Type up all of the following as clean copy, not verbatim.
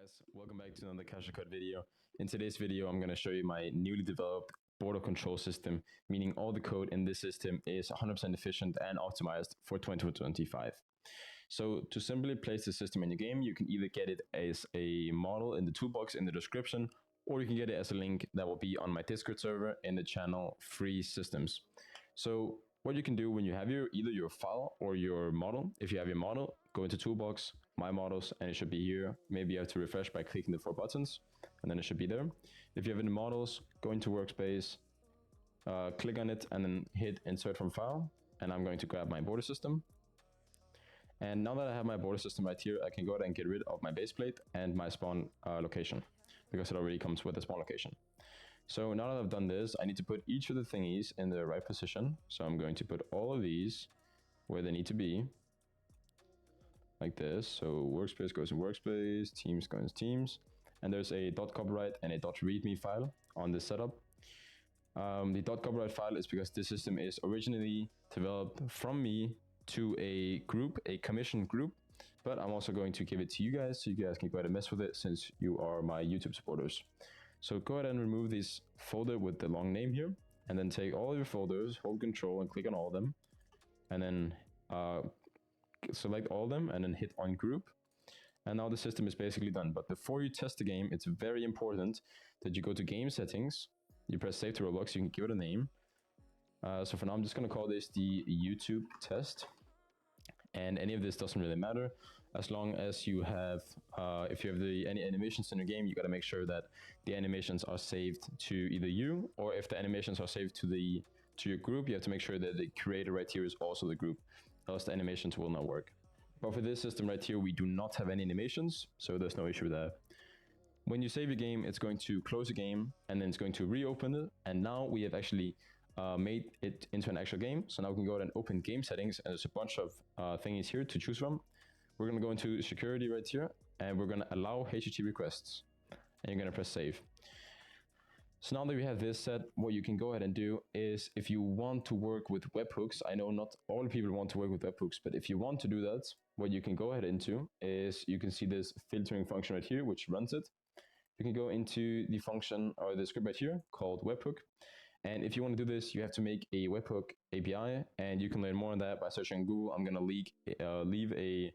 Guys, welcome back to another Cash Code video. In today's video, I'm going to show you my newly developed border control system, meaning all the code in this system is 100% efficient and optimized for 2025. So to simply place the system in your game, you can either get it as a model in the toolbox in the description, or you can get it as a link that will be on my Discord server in the channel Free Systems. So what you can do when you have either your file or your model, if you have your model, go into Toolbox, My Models, and it should be here. Maybe you have to refresh by clicking the 4 buttons, and then it should be there. If you have any models, go into Workspace, click on it, and then hit Insert from File, and I'm going to grab my border system. And now that I have my border system right here, I can go ahead and get rid of my base plate and my spawn location, because it already comes with the spawn location. So now that I've done this, I need to put each of the thingies in the right position. So I'm going to put all of these where they need to be, like this. So workspace goes in workspace, teams goes in teams, and there's a .copyright and a .readme file on this setup. The .copyright file is because this system is originally developed from me to a group, a commissioned group, but I'm also going to give it to you guys so you guys can go ahead and mess with it since you are my YouTube supporters. So go ahead and remove this folder with the long name here, and then take all of your folders, hold Control and click on all of them, and then select all of them and then hit on group. And now the system is basically done. But before you test the game, it's very important that you go to game settings, you press save to Roblox, you can give it a name. So for now, I'm just going to call this the YouTube test. And any of this doesn't really matter as long as you have, if you have any animations in your game, you got to make sure that the animations are saved to either you, or if the animations are saved to your group, you have to make sure that the creator right here is also the group, else the animations will not work. But for this system right here, we do not have any animations, so there's no issue with that. When you save your game, it's going to close the game and then it's going to reopen it. And now we have actually made it into an actual game. So now we can go ahead and open game settings, and there's a bunch of thingies here to choose from. We're going to go into security right here, and we're going to allow HTTP requests, and you're going to press save. So now that we have this set, what you can go ahead and do is, if you want to work with webhooks, I know not all people want to work with webhooks, but if you want to do that, what you can go ahead into is you can see this filtering function right here, which runs it. You can go into the function or the script right here called webhook. And if you want to do this, you have to make a webhook API, and you can learn more on that by searching Google. I'm going to leave a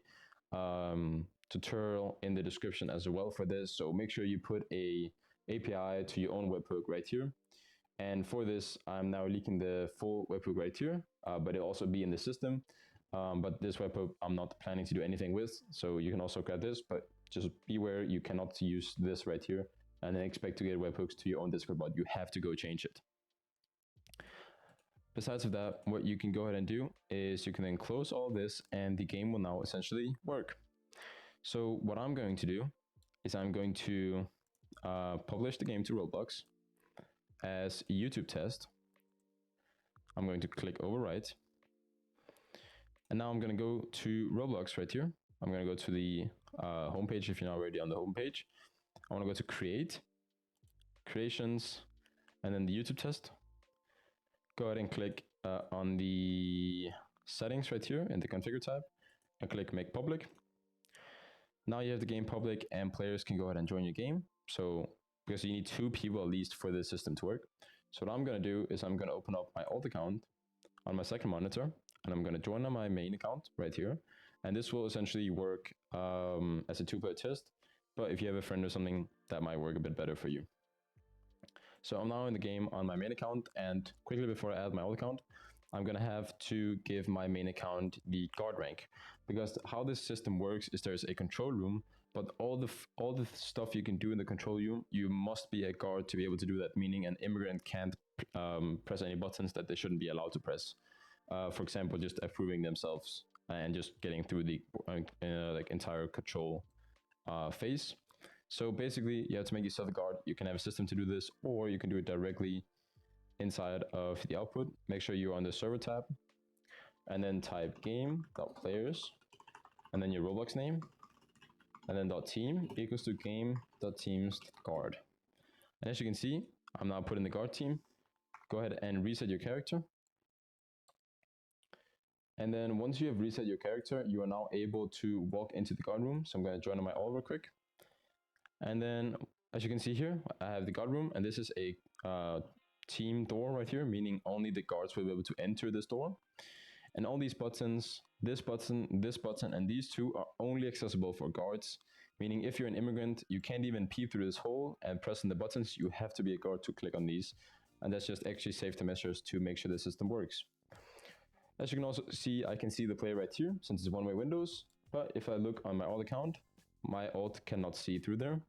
tutorial in the description as well for this. So make sure you put a API to your own webhook right here. And for this, I'm now leaking the full webhook right here, but it'll also be in the system. But this webhook, I'm not planning to do anything with. So you can also grab this, but just beware, you cannot use this right here and then expect to get webhooks to your own Discord bot. You have to go change it. Besides of that, what you can go ahead and do is you can then close all this, and the game will now essentially work. So what I'm going to do is I'm going to publish the game to Roblox as a YouTube test. I'm going to click overwrite. And now I'm going to go to Roblox right here. I'm going to go to the homepage if you're not already on the homepage. I want to go to create, creations, and then the YouTube test. Go ahead and click on the settings right here in the configure tab and click make public. Now you have the game public and players can go ahead and join your game. So because you need 2 people at least for this system to work. So what I'm going to do is I'm going to open up my alt account on my second monitor, and I'm going to join on my main account right here. And this will essentially work as a 2-player test. But if you have a friend or something, that might work a bit better for you. So I'm now in the game on my main account, and quickly before I add my alt account, I'm going to have to give my main account the guard rank, because how this system works is there's a control room, but all the stuff you can do in the control room, you must be a guard to be able to do that, meaning an immigrant can't press any buttons that they shouldn't be allowed to press. For example, just approving themselves and just getting through the like entire control phase. So basically, you have to make yourself a guard. You can have a system to do this, or you can do it directly inside of the output. Make sure you're on the server tab, and then type game.players, and then your Roblox name, and then .team equals to game.teams.guard. And as you can see, I'm now putting the guard team. Go ahead and reset your character. And then once you have reset your character, you are now able to walk into the guard room. So I'm going to join on my all real quick. And then, as you can see here, I have the guard room, and this is a team door right here, meaning only the guards will be able to enter this door. And all these buttons, this button, and these two are only accessible for guards, meaning if you're an immigrant, you can't even peep through this hole and pressing the buttons. You have to be a guard to click on these. And that's just actually safety measures to make sure the system works. As you can also see, I can see the player right here, since it's one-way windows. But if I look on my alt account, my alt cannot see through there.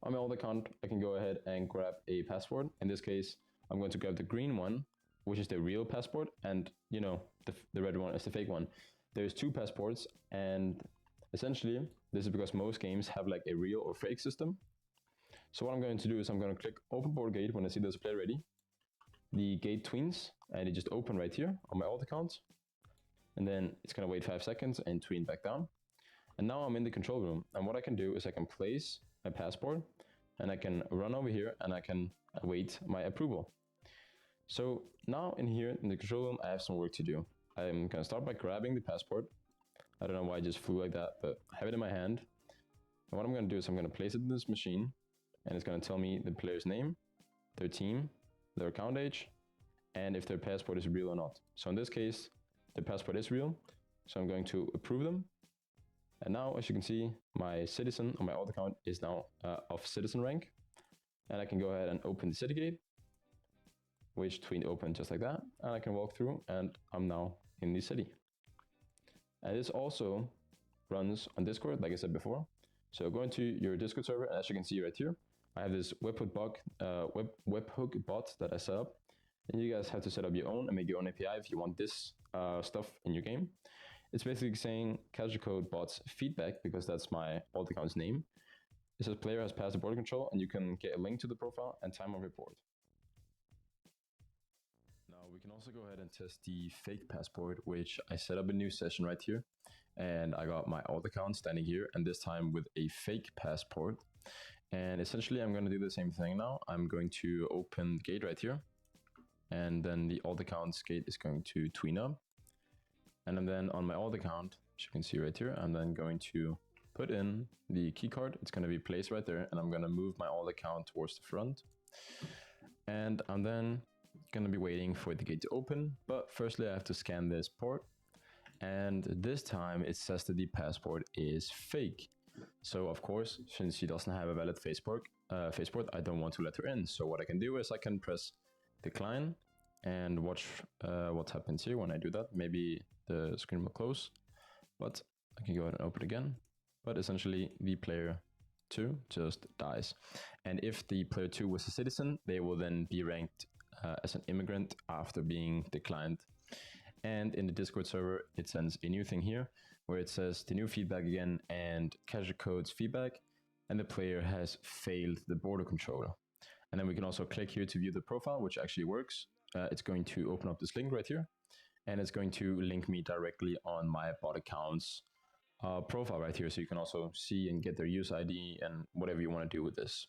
On my alt account, I can go ahead and grab a passport. In this case, I'm going to grab the green one, which is the real passport, and you know, the red one is the fake one. There's two passports, and essentially, this is because most games have like a real or fake system. So what I'm going to do is I'm going to click open board gate when I see there's a player ready. The gate tweens, and it just opened right here on my alt account. And then it's going to wait 5 seconds and tween back down. And now I'm in the control room, and what I can do is I can place my passport, and I can run over here, and I can await my approval. So now in here in the control room, I have some work to do. I'm going to start by grabbing the passport. I don't know why I just flew like that, but I have it in my hand. And what I'm going to do is I'm going to place it in this machine, and it's going to tell me the player's name, their team, their account age, and if their passport is real or not. So in this case, the passport is real, so I'm going to approve them. And now, as you can see, my citizen on my alt account is now of citizen rank. And I can go ahead and open the city gate, which tween open just like that. And I can walk through, and I'm now in the city. And this also runs on Discord, like I said before. So go into your Discord server, and as you can see right here, I have this webhook bot that I set up. And you guys have to set up your own and make your own API if you want this stuff in your game. It's basically saying casual code bots feedback, because that's my alt account's name. It says player has passed the border control, and you can get a link to the profile and time of report. Now we can also go ahead and test the fake passport, which I set up a new session right here. And I got my alt account standing here, and this time with a fake passport. And essentially I'm going to do the same thing now. I'm going to open gate right here. And then the alt account's gate is going to tween up. And then on my alt account, as you can see right here, I'm then going to put in the key card. It's going to be placed right there, and I'm going to move my alt account towards the front. And I'm then going to be waiting for the gate to open. But firstly, I have to scan this port. And this time it says that the passport is fake. So of course, since she doesn't have a valid faceport, I don't want to let her in. So what I can do is I can press decline and watch what happens here when I do that. Maybe the screen will close, but I can go ahead and open it again. But essentially the player 2 just dies. And if the player 2 was a citizen, they will then be ranked as an immigrant after being declined. And in the Discord server, it sends a new thing here where it says the new feedback again and casual codes feedback, and the player has failed the border controller. And then we can also click here to view the profile, which actually works. It's going to open up this link right here, and it's going to link me directly on my bot account's profile right here. So you can also see and get their user ID and whatever you want to do with this.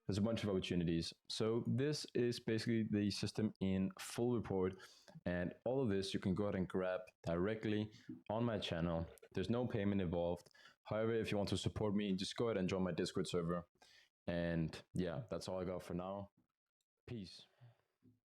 There's a bunch of opportunities. So this is basically the system in full report. And all of this you can go ahead and grab directly on my channel. There's no payment involved. However, if you want to support me, just go ahead and join my Discord server. And yeah, that's all I got for now. Peace.